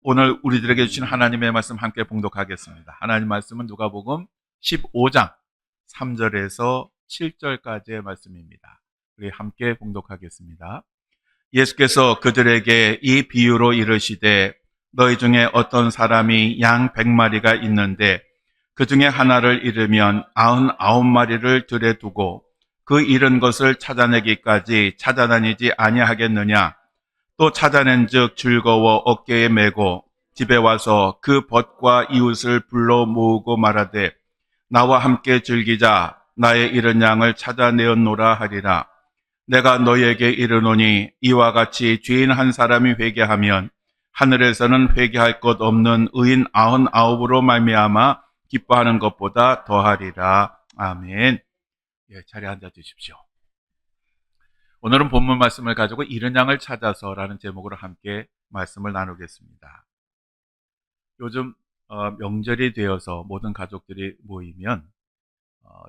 오늘 우리들에게 주신 하나님의 말씀 함께 봉독하겠습니다. 하나님 말씀은 누가복음 15장 3절에서 7절까지의 말씀입니다. 우리 함께 봉독하겠습니다. 예수께서 그들에게 이 비유로 이르시되 너희 중에 어떤 사람이 양 100마리가 있는데 그 중에 하나를 잃으면 99마리를 들에 두고 그 잃은 것을 찾아내기까지 찾아다니지 아니하겠느냐. 또 찾아낸즉 즐거워 어깨에 메고 집에 와서 그 벗과 이웃을 불러 모으고 말하되 나와 함께 즐기자. 나의 잃은 양을 찾아내었노라 하리라. 내가 너희에게 이르노니 이와 같이 죄인 한 사람이 회개하면 하늘에서는 회개할 것 없는 의인 99으로 말미암아 기뻐하는 것보다 더하리라. 아멘. 자리에 앉아 주십시오. 오늘은 본문 말씀을 가지고 잃은 양을 찾아서라는 제목으로 함께 말씀을 나누겠습니다. 요즘 명절이 되어서 모든 가족들이 모이면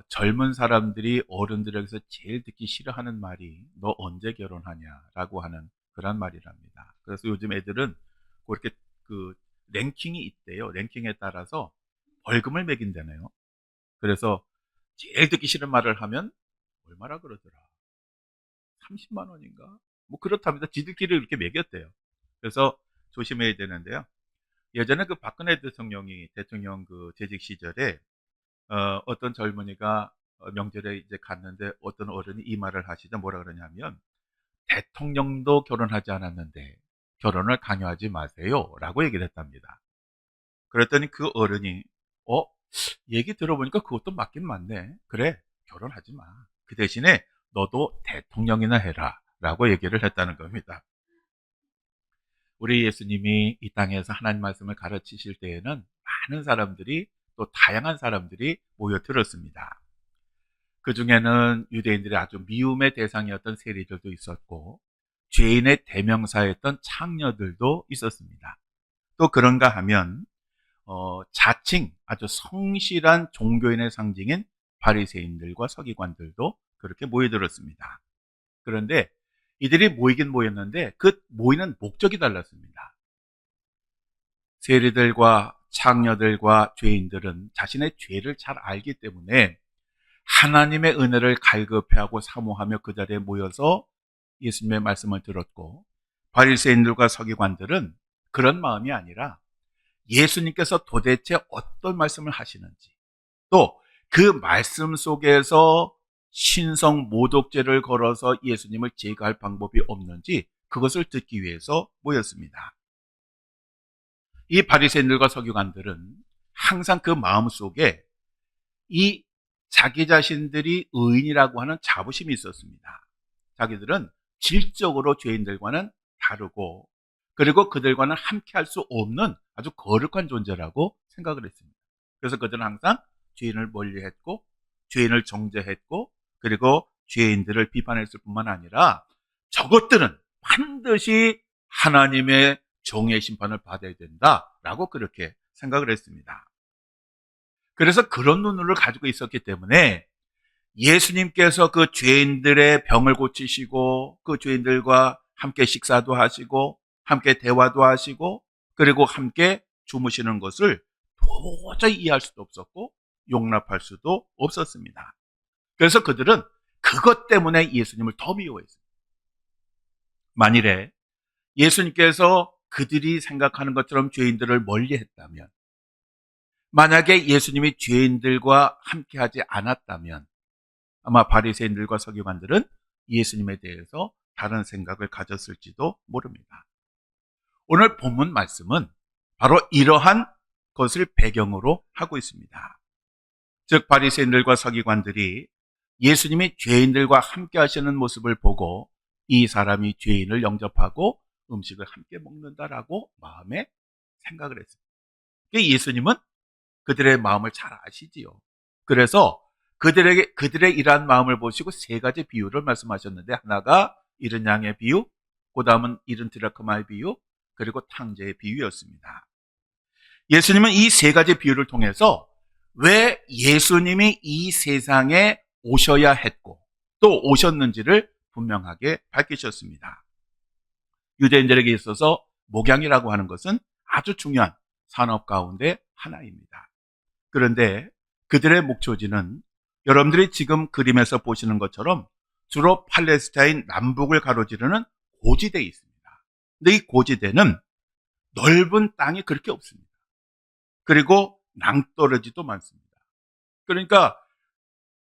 젊은 사람들이 어른들에게서 제일 듣기 싫어하는 말이 너 언제 결혼하냐라고 하는 그런 말이랍니다. 그래서 요즘 애들은 그렇게 그 랭킹이 있대요. 랭킹에 따라서 벌금을 매긴다네요. 그래서 제일 듣기 싫은 말을 하면 얼마나 그러더라. 30만 원인가? 뭐 그렇답니다. 지들끼리 이렇게 매겼대요. 그래서 조심해야 되는데요. 예전에 그 박근혜 대통령이 대통령 그 재직 시절에 어떤 젊은이가 명절에 이제 갔는데 어떤 어른이 이 말을 하시죠. 뭐라 그러냐면 대통령도 결혼하지 않았는데 결혼을 강요하지 마세요 라고 얘기를 했답니다. 그랬더니 그 어른이 얘기 들어보니까 그것도 맞긴 맞네. 그래, 결혼하지 마. 그 대신에 너도 대통령이나 해라 라고 얘기를 했다는 겁니다. 우리 예수님이 이 땅에서 하나님 말씀을 가르치실 때에는 많은 사람들이 또 다양한 사람들이 모여 들었습니다. 그 중에는 유대인들의 아주 미움의 대상이었던 세리들도 있었고 죄인의 대명사였던 창녀들도 있었습니다. 또 그런가 하면 자칭 아주 성실한 종교인의 상징인 바리새인들과 서기관들도 그렇게 모여들었습니다. 그런데 이들이 모이긴 모였는데 그 모이는 목적이 달랐습니다. 세리들과 창녀들과 죄인들은 자신의 죄를 잘 알기 때문에 하나님의 은혜를 갈급해하고 사모하며 그 자리에 모여서 예수님의 말씀을 들었고, 바리새인들과 서기관들은 그런 마음이 아니라 예수님께서 도대체 어떤 말씀을 하시는지, 또 그 말씀 속에서 신성 모독죄를 걸어서 예수님을 제거할 방법이 없는지 그것을 듣기 위해서 모였습니다. 이 바리새인들과 서기관들은 항상 그 마음속에 이 자기 자신들이 의인이라고 하는 자부심이 있었습니다. 자기들은 질적으로 죄인들과는 다르고 그리고 그들과는 함께할 수 없는 아주 거룩한 존재라고 생각을 했습니다. 그래서 그들은 항상 죄인을 멀리했고 죄인을 정죄했고 그리고 죄인들을 비판했을 뿐만 아니라 저것들은 반드시 하나님의 정의 심판을 받아야 된다라고 그렇게 생각을 했습니다. 그래서 그런 눈을 가지고 있었기 때문에 예수님께서 그 죄인들의 병을 고치시고 그 죄인들과 함께 식사도 하시고 함께 대화도 하시고 그리고 함께 주무시는 것을 도저히 이해할 수도 없었고 용납할 수도 없었습니다. 그래서 그들은 그것 때문에 예수님을 더 미워했습니다. 만일에 예수님께서 그들이 생각하는 것처럼 죄인들을 멀리했다면, 만약에 예수님이 죄인들과 함께하지 않았다면 아마 바리새인들과 서기관들은 예수님에 대해서 다른 생각을 가졌을지도 모릅니다. 오늘 본문 말씀은 바로 이러한 것을 배경으로 하고 있습니다. 즉 바리새인들과 서기관들이 예수님이 죄인들과 함께 하시는 모습을 보고 이 사람이 죄인을 영접하고 음식을 함께 먹는다라고 마음에 생각을 했습니다. 예수님은 그들의 마음을 잘 아시지요. 그래서 그들의 이러한 마음을 보시고 세 가지 비유를 말씀하셨는데, 하나가 잃은 양의 비유, 그 다음은 잃은 드라크마의 비유, 그리고 탕자의 비유였습니다. 예수님은 이 세 가지 비유를 통해서 왜 예수님이 이 세상에 오셔야 했고 또 오셨는지를 분명하게 밝히셨습니다. 유대인들에게 있어서 목양이라고 하는 것은 아주 중요한 산업 가운데 하나입니다. 그런데 그들의 목초지는 여러분들이 지금 그림에서 보시는 것처럼 주로 팔레스타인 남북을 가로지르는 고지대에 있습니다. 근데 이 고지대는 넓은 땅이 그렇게 없습니다. 그리고 낭떠러지도 많습니다. 그러니까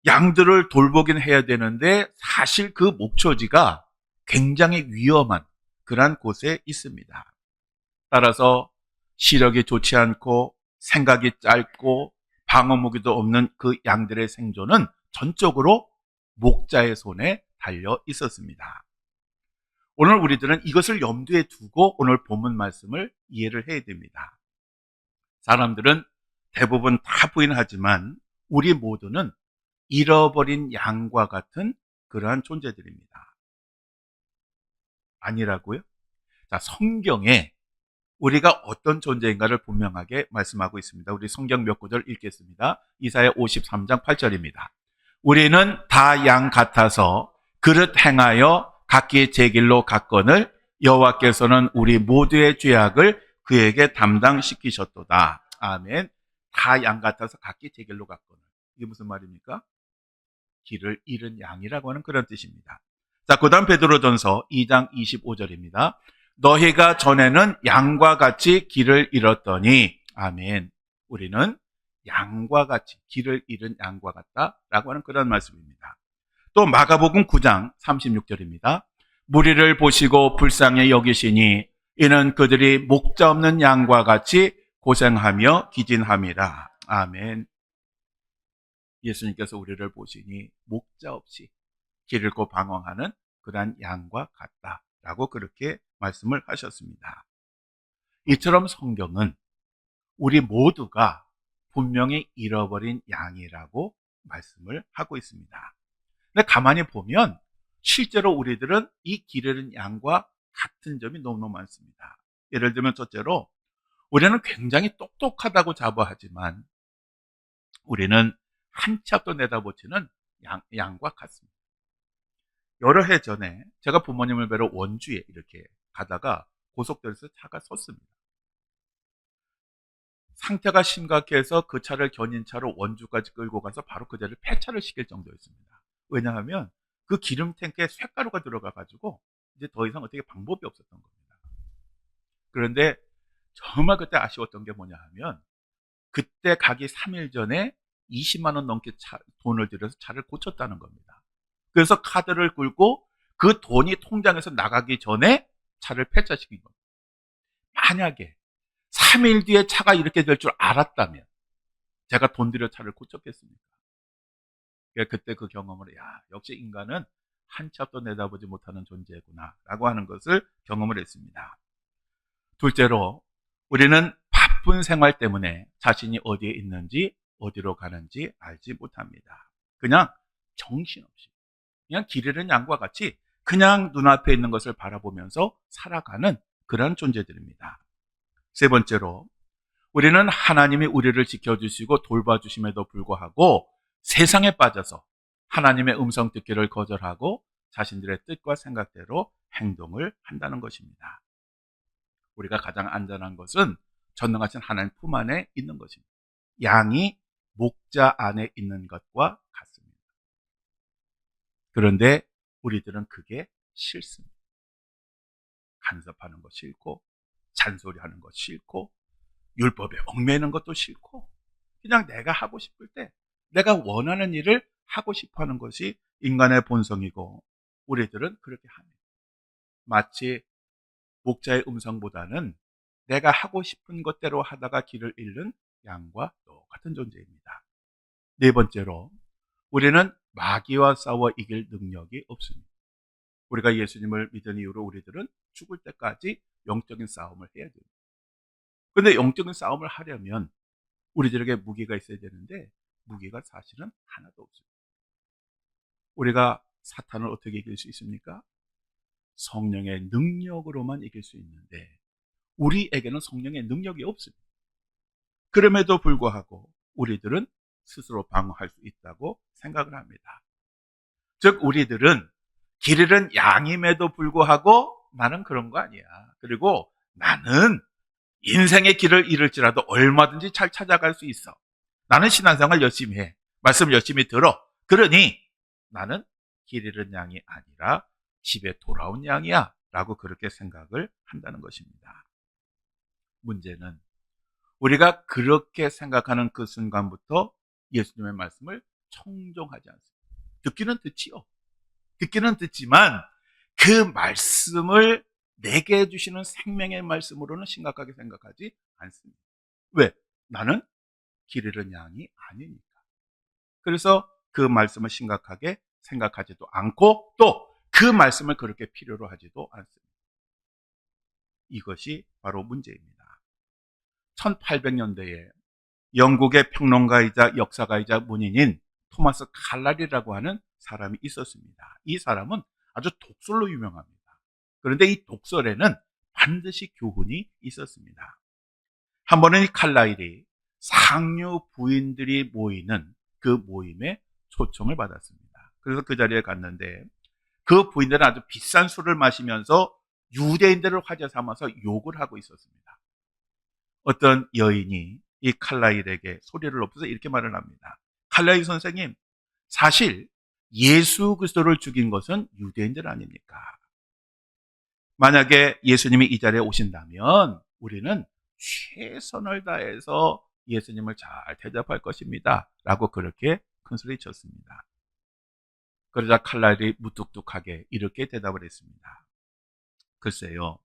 양들을 돌보긴 해야 되는데 사실 그 목초지가 굉장히 위험한 그러한 곳에 있습니다. 따라서 시력이 좋지 않고 생각이 짧고 방어무기도 없는 그 양들의 생존은 전적으로 목자의 손에 달려 있었습니다. 오늘 우리들은 이것을 염두에 두고 오늘 본문 말씀을 이해를 해야 됩니다. 사람들은 대부분 다 부인하지만 우리 모두는 잃어버린 양과 같은 그러한 존재들입니다. 아니라고요? 자, 성경에 우리가 어떤 존재인가를 분명하게 말씀하고 있습니다. 우리 성경 몇 구절 읽겠습니다. 이사야 53장 8절입니다. 우리는 다 양 같아서 그릇 행하여 각기 제 길로 갔거늘 여호와께서는 우리 모두의 죄악을 그에게 담당시키셨도다. 아멘. 다 양 같아서 각기 제 길로 갔거늘. 이게 무슨 말입니까? 길을 잃은 양이라고 하는 그런 뜻입니다. 자, 그 다음 베드로전서 2장 25절입니다. 너희가 전에는 양과 같이 길을 잃었더니, 아멘. 우리는 양과 같이 길을 잃은 양과 같다라고 하는 그런 말씀입니다. 또 마가복음 9장 36절입니다. 무리를 보시고 불쌍히 여기시니 이는 그들이 목자 없는 양과 같이 고생하며 기진함이라. 아멘. 예수님께서 우리를 보시니 목자 없이 길 잃고 방황하는 그러한 양과 같다라고 그렇게 말씀을 하셨습니다. 이처럼 성경은 우리 모두가 분명히 잃어버린 양이라고 말씀을 하고 있습니다. 근데 가만히 보면 실제로 우리들은 이 길 잃은 양과 같은 점이 너무너무 많습니다. 예를 들면 첫째로 우리는 굉장히 똑똑하다고 자부하지만 우리는 한 치 앞도 내다보지는 양과 같습니다. 여러 해 전에 제가 부모님을 뵈러 원주에 이렇게 가다가 고속도로에서 차가 섰습니다. 상태가 심각해서 그 차를 견인차로 원주까지 끌고 가서 바로 그 자리를 폐차를 시킬 정도였습니다. 왜냐하면 그 기름 탱크에 쇳가루가 들어가가지고 이제 더 이상 어떻게 방법이 없었던 겁니다. 그런데 정말 그때 아쉬웠던 게 뭐냐 하면 그때 가기 3일 전에 20만 원 넘게 돈을 들여서 차를 고쳤다는 겁니다. 그래서 카드를 긁고 그 돈이 통장에서 나가기 전에 차를 폐차시킨 겁니다. 만약에 3일 뒤에 차가 이렇게 될 줄 알았다면 제가 돈 들여 차를 고쳤겠습니까? 그때 그 경험을 역시 인간은 한 치 앞도 내다보지 못하는 존재구나 라고 하는 것을 경험을 했습니다. 둘째로 우리는 바쁜 생활 때문에 자신이 어디에 있는지 어디로 가는지 알지 못합니다. 그냥 정신없이 그냥 길 잃은 양과 같이 그냥 눈앞에 있는 것을 바라보면서 살아가는 그런 존재들입니다. 세 번째로 우리는 하나님이 우리를 지켜주시고 돌봐주심에도 불구하고 세상에 빠져서 하나님의 음성 듣기를 거절하고 자신들의 뜻과 생각대로 행동을 한다는 것입니다. 우리가 가장 안전한 것은 전능하신 하나님 품 안에 있는 것입니다. 양이 목자 안에 있는 것과 같습니다. 그런데 우리들은 그게 싫습니다. 간섭하는 것 싫고 잔소리하는 것 싫고 율법에 얽매이는 것도 싫고 그냥 내가 하고 싶을 때 내가 원하는 일을 하고 싶어하는 것이 인간의 본성이고 우리들은 그렇게 합니다. 마치 목자의 음성보다는 내가 하고 싶은 것대로 하다가 길을 잃는 양과 똑같은 존재입니다. 네 번째로 우리는 마귀와 싸워 이길 능력이 없습니다. 우리가 예수님을 믿은 이후로 우리들은 죽을 때까지 영적인 싸움을 해야 됩니다. 그런데 영적인 싸움을 하려면 우리들에게 무기가 있어야 되는데 무기가 사실은 하나도 없습니다. 우리가 사탄을 어떻게 이길 수 있습니까? 성령의 능력으로만 이길 수 있는데 우리에게는 성령의 능력이 없습니다. 그럼에도 불구하고 우리들은 스스로 방어할 수 있다고 생각을 합니다. 즉 우리들은 길 잃은 양임에도 불구하고 나는 그런 거 아니야. 그리고 나는 인생의 길을 잃을지라도 얼마든지 잘 찾아갈 수 있어. 나는 신앙생활 열심히 해. 말씀 열심히 들어. 그러니 나는 길 잃은 양이 아니라 집에 돌아온 양이야. 라고 그렇게 생각을 한다는 것입니다. 문제는 우리가 그렇게 생각하는 그 순간부터 예수님의 말씀을 청종하지 않습니다. 듣기는 듣지요. 듣기는 듣지만 그 말씀을 내게 해주시는 생명의 말씀으로는 심각하게 생각하지 않습니다. 왜? 나는 길 잃은 양이 아니니까. 그래서 그 말씀을 심각하게 생각하지도 않고 또 그 말씀을 그렇게 필요로 하지도 않습니다. 이것이 바로 문제입니다. 1800년대에 영국의 평론가이자 역사가이자 문인인 토마스 칼날이라고 하는 사람이 있었습니다. 이 사람은 아주 독설로 유명합니다. 그런데 이 독설에는 반드시 교훈이 있었습니다. 한 번은 이 칼라일이 상류 부인들이 모이는 그 모임에 초청을 받았습니다. 그래서 그 자리에 갔는데 그 부인들은 아주 비싼 술을 마시면서 유대인들을 화제 삼아서 욕을 하고 있었습니다. 어떤 여인이 이 칼라일에게 소리를 높여서 이렇게 말을 합니다. 칼라일 선생님, 사실 예수 그리스도를 죽인 것은 유대인들 아닙니까? 만약에 예수님이 이 자리에 오신다면 우리는 최선을 다해서 예수님을 잘 대접할 것입니다. 라고 그렇게 큰소리 쳤습니다. 그러자 칼날이 무뚝뚝하게 이렇게 대답을 했습니다. 글쎄요,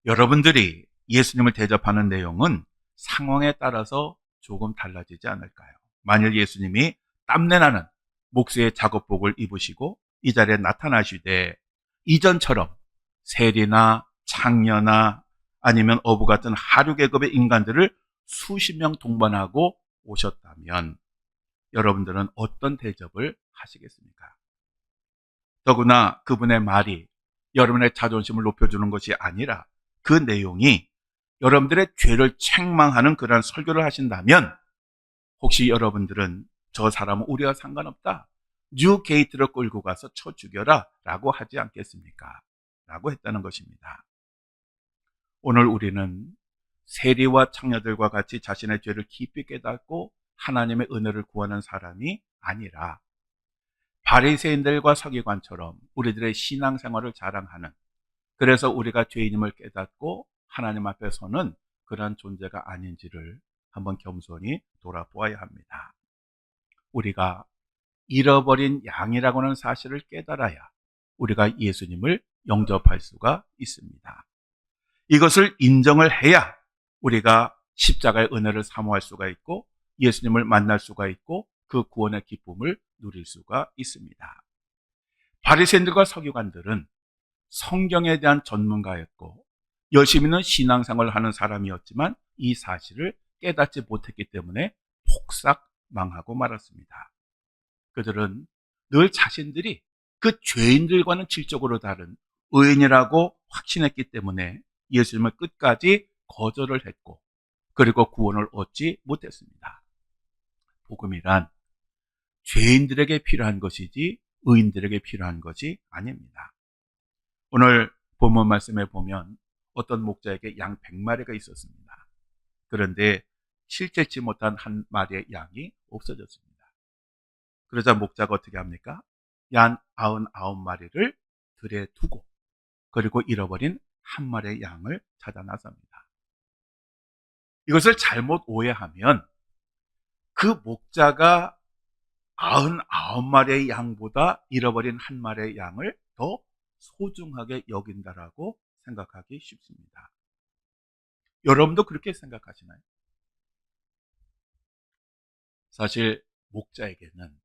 여러분들이 예수님을 대접하는 내용은 상황에 따라서 조금 달라지지 않을까요? 만일 예수님이 땀내나는 목수의 작업복을 입으시고 이 자리에 나타나시되 이전처럼 세리나 창녀나 아니면 어부 같은 하류 계급의 인간들을 수십 명 동반하고 오셨다면 여러분들은 어떤 대접을 하시겠습니까? 더구나 그분의 말이 여러분의 자존심을 높여주는 것이 아니라 그 내용이 여러분들의 죄를 책망하는 그러한 설교를 하신다면 혹시 여러분들은 저 사람은 우리와 상관없다, 뉴 게이트로 끌고 가서 쳐 죽여라 라고 하지 않겠습니까? 라고 했다는 것입니다. 오늘 우리는 세리와 창녀들과 같이 자신의 죄를 깊이 깨닫고 하나님의 은혜를 구하는 사람이 아니라 바리새인들과 서기관처럼 우리들의 신앙생활을 자랑하는, 그래서 우리가 죄인임을 깨닫고 하나님 앞에 서는 그러한 존재가 아닌지를 한번 겸손히 돌아보아야 합니다. 우리가 잃어버린 양이라고 하는 사실을 깨달아야 우리가 예수님을 영접할 수가 있습니다. 이것을 인정을 해야 우리가 십자가의 은혜를 사모할 수가 있고 예수님을 만날 수가 있고 그 구원의 기쁨을 누릴 수가 있습니다. 바리새인들과 서기관들은 성경에 대한 전문가였고 열심히는 신앙생활을 하는 사람이었지만 이 사실을 깨닫지 못했기 때문에 폭삭 망하고 말았습니다. 그들은 늘 자신들이 그 죄인들과는 질적으로 다른 의인이라고 확신했기 때문에 예수님을 끝까지 거절을 했고 그리고 구원을 얻지 못했습니다. 복음이란 죄인들에게 필요한 것이지 의인들에게 필요한 것이 아닙니다. 오늘 본문 말씀에 보면 어떤 목자에게 양 100마리가 있었습니다. 그런데 실제치 못한 한 마리의 양이 없어졌습니다. 그러자 목자가 어떻게 합니까? 양 99마리를 들에 두고 그리고 잃어버린 한 마리의 양을 찾아 나섭니다. 이것을 잘못 오해하면 그 목자가 99마리의 양보다 잃어버린 한 마리의 양을 더 소중하게 여긴다라고 생각하기 쉽습니다. 여러분도 그렇게 생각하시나요? 사실 목자에게는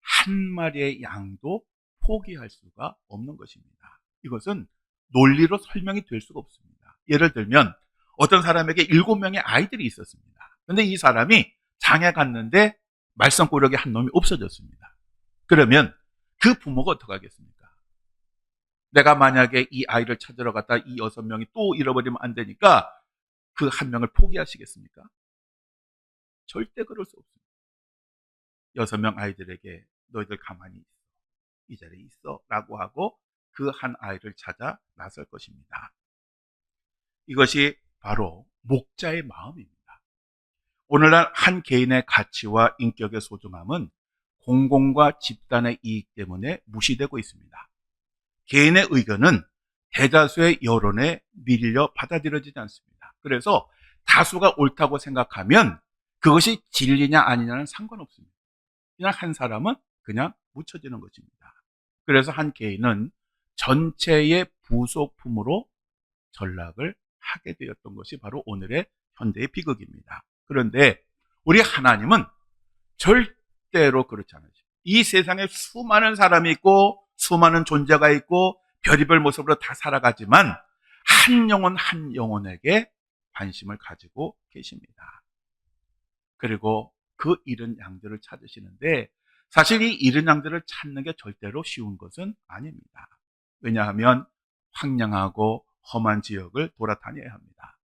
한 마리의 양도 포기할 수가 없는 것입니다. 이것은 논리로 설명이 될 수가 없습니다. 예를 들면 어떤 사람에게 7명의 아이들이 있었습니다. 그런데 이 사람이 장에 갔는데 말썽꾸러기 한 놈이 없어졌습니다. 그러면 그 부모가 어떻게 하겠습니까? 내가 만약에 이 아이를 찾으러 갔다 이 6명이 또 잃어버리면 안 되니까 그 한 명을 포기하시겠습니까? 절대 그럴 수 없습니다. 6명 아이들에게 너희들 가만히 있어, 이 자리에 있어 라고 하고 그 한 아이를 찾아 나설 것입니다. 이것이 바로 목자의 마음입니다. 오늘날 한 개인의 가치와 인격의 소중함은 공공과 집단의 이익 때문에 무시되고 있습니다. 개인의 의견은 대다수의 여론에 밀려 받아들여지지 않습니다. 그래서 다수가 옳다고 생각하면 그것이 진리냐 아니냐는 상관없습니다. 그냥 한 사람은 그냥 묻혀지는 것입니다. 그래서 한 개인은 전체의 부속품으로 전락을 하게 되었던 것이 바로 오늘의 현대의 비극입니다. 그런데 우리 하나님은 절대로 그렇지 않으십니다. 이 세상에 수많은 사람이 있고 수많은 존재가 있고 별의별 모습으로 다 살아가지만 한 영혼 한 영혼에게 관심을 가지고 계십니다. 그리고 그 잃은 양들을 찾으시는데 사실 이 잃은 양들을 찾는 게 절대로 쉬운 것은 아닙니다. 왜냐하면 황량하고 험한 지역을 돌아다녀야 합니다.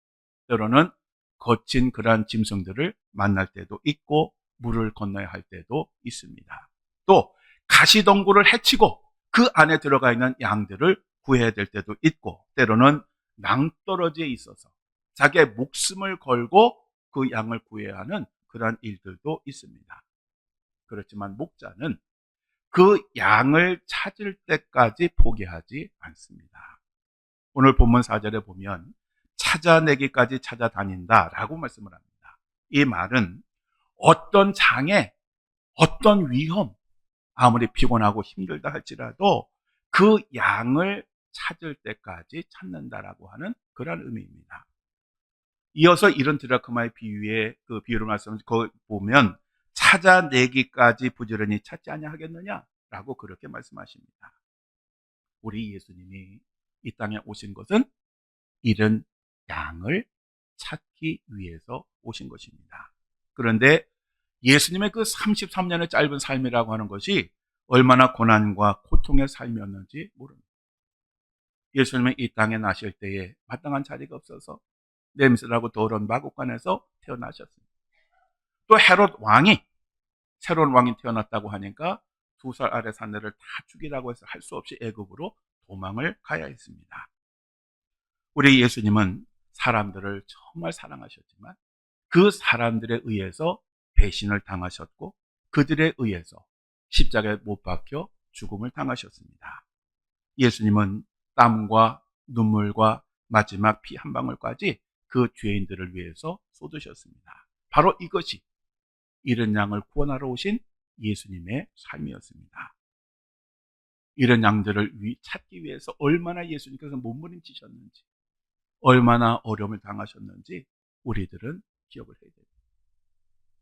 때로는 거친 그러한 짐승들을 만날 때도 있고 물을 건너야 할 때도 있습니다. 또 가시덩굴을 헤치고 그 안에 들어가 있는 양들을 구해야 될 때도 있고 때로는 낭떠러지에 있어서 자기의 목숨을 걸고 그 양을 구해야 하는 그러한 일들도 있습니다. 그렇지만 목자는 그 양을 찾을 때까지 포기하지 않습니다. 오늘 본문 4절에 보면 찾아내기까지 찾아다닌다라고 말씀을 합니다. 이 말은 어떤 장애, 어떤 위험, 아무리 피곤하고 힘들다 할지라도 그 양을 찾을 때까지 찾는다라고 하는 그런 의미입니다. 이어서 이런 드라크마의 비유의 그 비유를 말씀을 보면 찾아내기까지 부지런히 찾지 아니하겠느냐라고 그렇게 말씀하십니다. 우리 예수님이 이 땅에 오신 것은 잃은 양을 찾기 위해서 오신 것입니다. 그런데 예수님의 그 33년의 짧은 삶이라고 하는 것이 얼마나 고난과 고통의 삶이었는지 모릅니다. 예수님은 이 땅에 나실 때에 마땅한 자리가 없어서 냄새나고 더러운 마국간에서 태어나셨습니다. 또 헤롯 왕이 새로운 왕이 태어났다고 하니까 2살 아래 사내를 다 죽이라고 해서 할 수 없이 애굽으로 도망을 가야 했습니다. 우리 예수님은 사람들을 정말 사랑하셨지만 그 사람들에 의해서 배신을 당하셨고 그들에 의해서 십자가에 못 박혀 죽음을 당하셨습니다. 예수님은 땀과 눈물과 마지막 피 한 방울까지 그 죄인들을 위해서 쏟으셨습니다. 바로 이것이 잃은 양을 구원하러 오신 예수님의 삶이었습니다. 잃은 양들을 찾기 위해서 얼마나 예수님께서 몸부림치셨는지 얼마나 어려움을 당하셨는지 우리들은 기억을 해야 됩니다.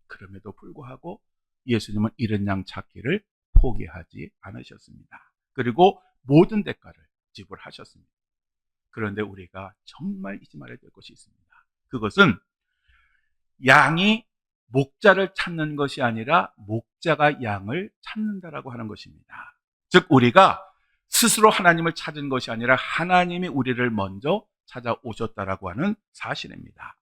그럼에도 불구하고 예수님은 잃은 양 찾기를 포기하지 않으셨습니다. 그리고 모든 대가를 지불하셨습니다. 그런데 우리가 정말 잊지 말아야 될 것이 있습니다. 그것은 양이 목자를 찾는 것이 아니라 목자가 양을 찾는다라고 하는 것입니다. 즉 우리가 스스로 하나님을 찾은 것이 아니라 하나님이 우리를 먼저 찾아오셨다라고 하는 사실입니다.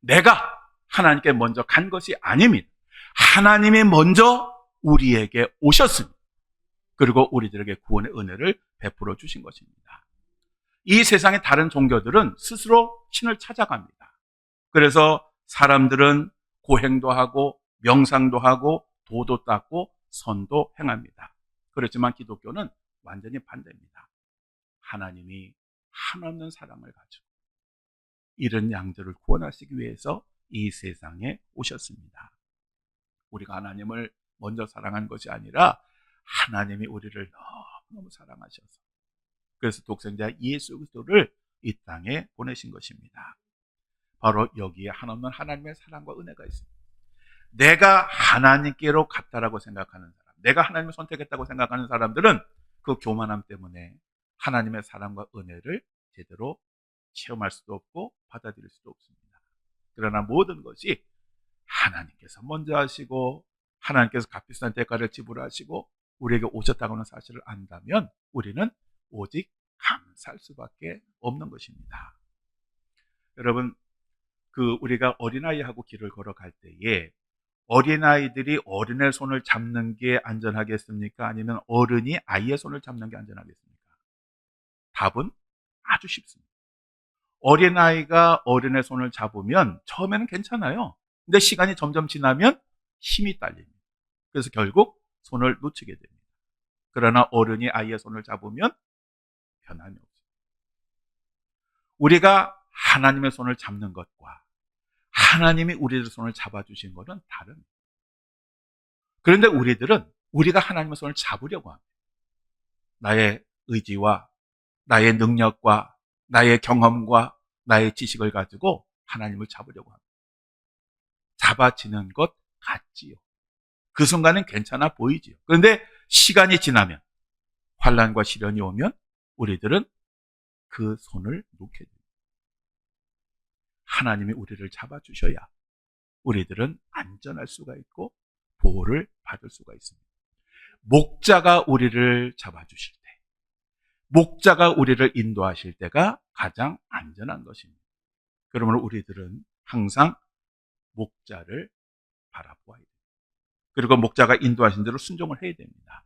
내가 하나님께 먼저 간 것이 아닙니다. 하나님이 먼저 우리에게 오셨습니다. 그리고 우리들에게 구원의 은혜를 베풀어 주신 것입니다. 이 세상의 다른 종교들은 스스로 신을 찾아갑니다. 그래서 사람들은 고행도 하고 명상도 하고 도도 닦고 선도 행합니다. 그렇지만 기독교는 완전히 반대입니다. 하나님이 한없는 사랑을 가지고 잃은 양들을 구원하시기 위해서 이 세상에 오셨습니다. 우리가 하나님을 먼저 사랑한 것이 아니라 하나님이 우리를 너무 사랑하셔서 그래서 독생자 예수 그리스도를 이 땅에 보내신 것입니다. 바로 여기에 한없는 하나님의 사랑과 은혜가 있습니다. 내가 하나님께로 갔다라고 생각하는 사람, 내가 하나님을 선택했다고 생각하는 사람들은 그 교만함 때문에 하나님의 사랑과 은혜를 제대로 체험할 수도 없고 받아들일 수도 없습니다. 그러나 모든 것이 하나님께서 먼저 하시고 하나님께서 값비싼 대가를 지불하시고 우리에게 오셨다고 하는 사실을 안다면 우리는 오직 감사할 수밖에 없는 것입니다. 여러분, 우리가 어린아이하고 길을 걸어갈 때에 어린아이들이 어른의 손을 잡는 게 안전하겠습니까? 아니면 어른이 아이의 손을 잡는 게 안전하겠습니까? 답은 아주 쉽습니다. 어린아이가 어른의 손을 잡으면 처음에는 괜찮아요. 근데 시간이 점점 지나면 힘이 딸립니다. 그래서 결국 손을 놓치게 됩니다. 그러나 어른이 아이의 손을 잡으면 변함이 없어요. 우리가 하나님의 손을 잡는 것과 하나님이 우리의 손을 잡아주신 것은 다릅니다. 그런데 우리가 하나님의 손을 잡으려고 합니다. 나의 의지와 나의 능력과 나의 경험과 나의 지식을 가지고 하나님을 잡으려고 합니다. 잡아지는 것 같지요. 그 순간은 괜찮아 보이지요. 그런데 시간이 지나면, 환난과 시련이 오면 우리들은 그 손을 놓게 됩니다. 하나님이 우리를 잡아주셔야 우리들은 안전할 수가 있고 보호를 받을 수가 있습니다. 목자가 우리를 잡아주실 때, 목자가 우리를 인도하실 때가 가장 안전한 것입니다. 그러므로 우리들은 항상 목자를 바라보아야 됩니다. 그리고 목자가 인도하신 대로 순종을 해야 됩니다.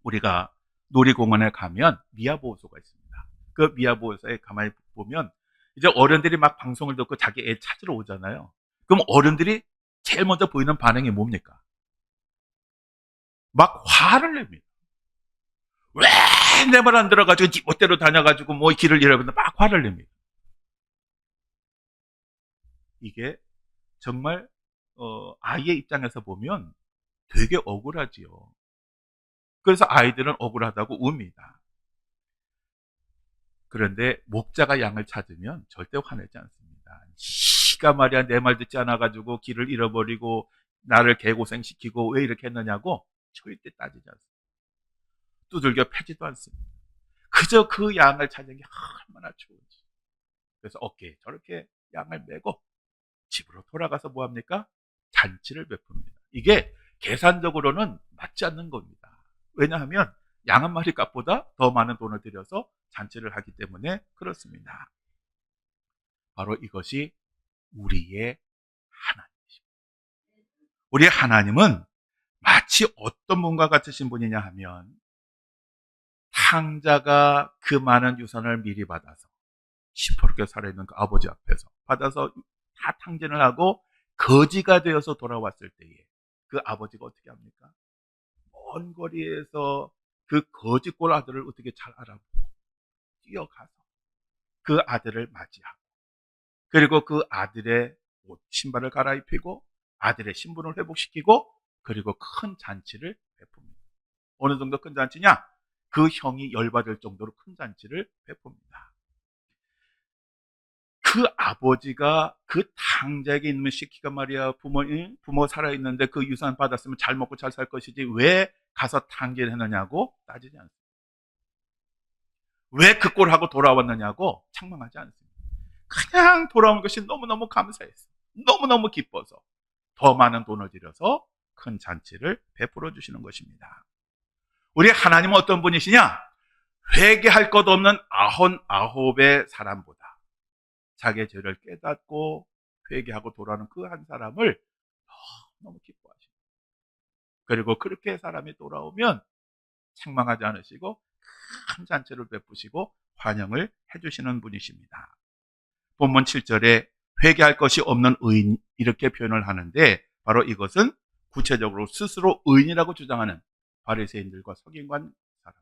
우리가 놀이공원에 가면 미아보호소가 있습니다. 그 미아보호소에 가만히 보면 이제 어른들이 막 방송을 듣고 자기 애 찾으러 오잖아요. 그럼 어른들이 제일 먼저 보이는 반응이 뭡니까? 막 화를 냅니다. 왜 내 말 안 들어가지고 지 멋대로 다녀가지고 뭐 길을 잃어버린다 막 화를 냅니다. 이게 정말 아이의 입장에서 보면 되게 억울하지요. 그래서 아이들은 억울하다고 웁니다. 그런데 목자가 양을 찾으면 절대 화내지 않습니다. 지가 말이야 내 말 듣지 않아가지고 길을 잃어버리고 나를 개고생시키고 왜 이렇게 했느냐고 절대 따지지 않습니다. 두들겨 패지도 않습니다. 그저 그 양을 찾는 게 얼마나 좋은지. 그래서 어깨에 저렇게 양을 메고 집으로 돌아가서 뭐합니까? 잔치를 베풉니다. 이게 계산적으로는 맞지 않는 겁니다. 왜냐하면 양 한 마리 값보다 더 많은 돈을 들여서 잔치를 하기 때문에 그렇습니다. 바로 이것이 우리의 하나님이십니다. 우리의 하나님은 마치 어떤 분과 같으신 분이냐 하면 탕자가 그 많은 유산을 미리 받아서 시퍼렇게 살아있는 그 아버지 앞에서 받아서 다 탕진을 하고 거지가 되어서 돌아왔을 때에 그 아버지가 어떻게 합니까? 먼 거리에서 그 거지꼴 아들을 어떻게 잘 알아보고 뛰어가서 그 아들을 맞이하고 그리고 그 아들의 옷, 신발을 갈아입히고 아들의 신분을 회복시키고 그리고 큰 잔치를 베풉니다. 어느 정도 큰 잔치냐? 그 형이 열받을 정도로 큰 잔치를 베풉니다. 그 아버지가 그 탕자에게 있는 시키가 말이야 부모 살아있는데 그 유산 받았으면 잘 먹고 잘 살 것이지 왜 가서 탕진을 했느냐고 따지지 않습니다. 왜 그 꼴을 하고 돌아왔느냐고 책망하지 않습니다. 그냥 돌아온 것이 너무너무 감사해서 너무너무 기뻐서 더 많은 돈을 들여서 큰 잔치를 베풀어 주시는 것입니다. 우리 하나님은 어떤 분이시냐? 회개할 것 없는 99의 사람보다 자기의 죄를 깨닫고 회개하고 돌아오는 그 한 사람을 너무 기뻐하십니다. 그리고 그렇게 사람이 돌아오면 책망하지 않으시고 큰 잔치를 베푸시고 환영을 해주시는 분이십니다. 본문 7절에 회개할 것이 없는 의인 이렇게 표현을 하는데 바로 이것은 구체적으로 스스로 의인이라고 주장하는 바리새인들과 서기관 사람.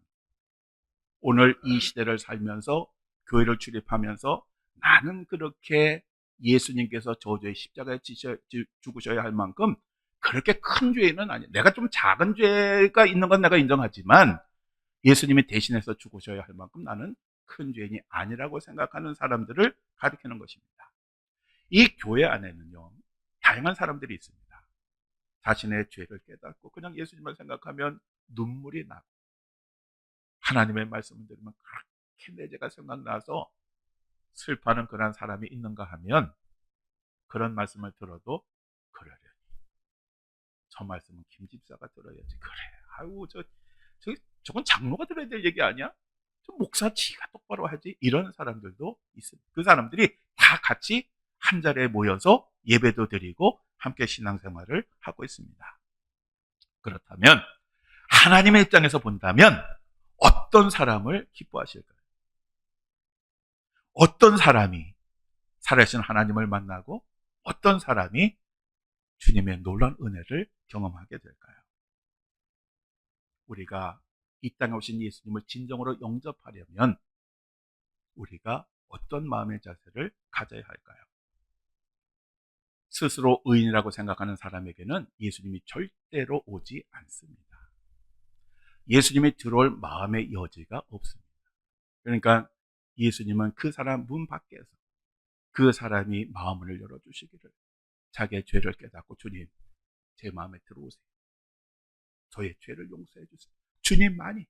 오늘 이 시대를 살면서 교회를 출입하면서 나는 그렇게 예수님께서 저주의 십자가에 죽으셔야 할 만큼 그렇게 큰 죄는 아니에요. 내가 좀 작은 죄가 있는 건 내가 인정하지만 예수님이 대신해서 죽으셔야 할 만큼 나는 큰 죄인이 아니라고 생각하는 사람들을 가리키는 것입니다. 이 교회 안에는요, 다양한 사람들이 있습니다. 자신의 죄를 깨닫고 그냥 예수님을 생각하면 눈물이 나고 하나님의 말씀을 들으면 그렇게 내 죄가 생각나서 슬퍼하는 그런 사람이 있는가 하면 그런 말씀을 들어도 그러려니 저 말씀은 김 집사가 들어야지. 그래, 아유 저건 장로가 들어야 될 얘기 아니야? 저 목사 지가 똑바로 하지. 이런 사람들도 있습니다. 그 사람들이 다 같이 한 자리에 모여서 예배도 드리고 함께 신앙생활을 하고 있습니다. 그렇다면 하나님의 입장에서 본다면 어떤 사람을 기뻐하실까요? 어떤 사람이 살아계신 하나님을 만나고 어떤 사람이 주님의 놀라운 은혜를 경험하게 될까요? 우리가 이 땅에 오신 예수님을 진정으로 영접하려면 우리가 어떤 마음의 자세를 가져야 할까요? 스스로 의인이라고 생각하는 사람에게는 예수님이 절대로 오지 않습니다. 예수님이 들어올 마음의 여지가 없습니다. 그러니까 예수님은 그 사람 문 밖에서 그 사람이 마음을 열어주시기를, 자기의 죄를 깨닫고 주님, 제 마음에 들어오세요. 저의 죄를 용서해 주세요. 주님만이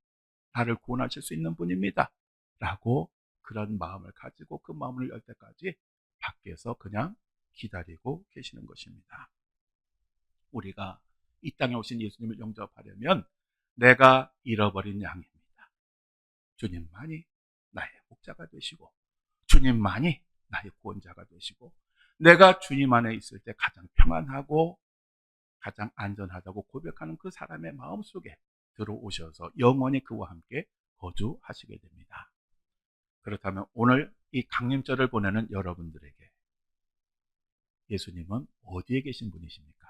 나를 구원하실 수 있는 분입니다. 라고 그런 마음을 가지고 그 마음을 열 때까지 밖에서 그냥 기다리고 계시는 것입니다. 우리가 이 땅에 오신 예수님을 영접하려면 내가 잃어버린 양입니다. 주님만이 나의 목자가 되시고 주님만이 나의 구원자가 되시고 내가 주님 안에 있을 때 가장 평안하고 가장 안전하다고 고백하는 그 사람의 마음속에 들어오셔서 영원히 그와 함께 거주하시게 됩니다. 그렇다면 오늘 이 강림절을 보내는 여러분들에게 예수님은 어디에 계신 분이십니까?